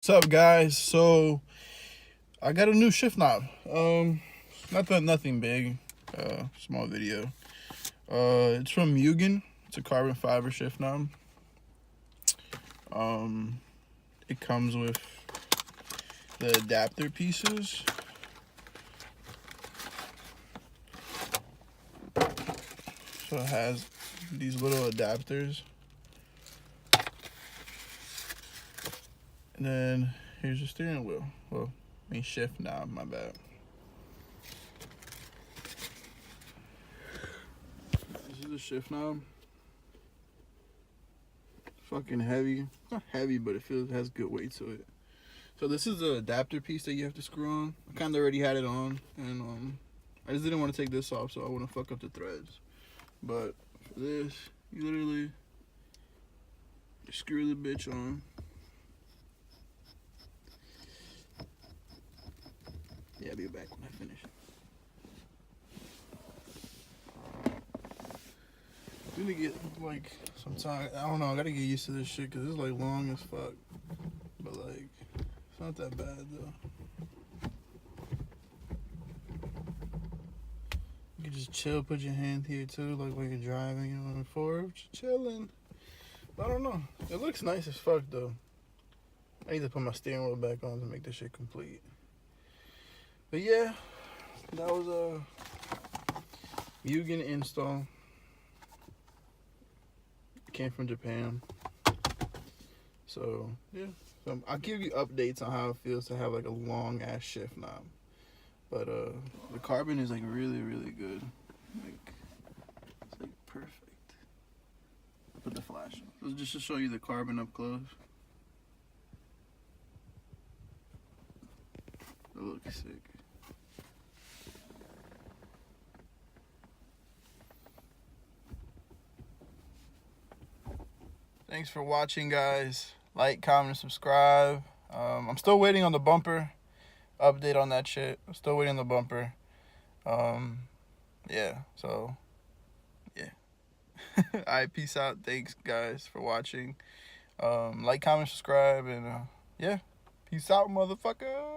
What's up, guys? So I got a new shift knob. Nothing big. Small video. It's from Mugen. It's a carbon fiber shift knob. It comes with the adapter pieces. So it has these little adapters. And then here's the steering wheel. Well, shift knob, my bad. This is the shift knob. Fucking heavy. Not heavy, but it has good weight to it. So this is the adapter piece that you have to screw on. I kind of already had it on, and I just didn't want to take this off, so I wouldn't fuck up the threads. But for this, you literally just screw the bitch on. Yeah, I'll be back when I finish. I'm gonna get like some time. I don't know. I gotta get used to this shit because it's like long as fuck. But like, it's not that bad though. You can just chill, put your hand here too, like when you're driving, you know, forward, chilling. I don't know. It looks nice as fuck though. I need to put my steering wheel back on to make this shit complete. But yeah, that was a Mugen install. Came from Japan. So yeah, so I'll give you updates on how it feels to have like a long ass shift knob. But the carbon is like really good. Like it's like perfect. Put the flash on. So just to show you the carbon up close. It looks sick. Thanks for watching, guys. Like, comment, subscribe. I'm still waiting on the bumper. Update on that shit. I'm still waiting on the bumper. Yeah, so, yeah. Alright, peace out. Thanks, guys, for watching. Like, comment, subscribe, and, yeah. Peace out, motherfucker.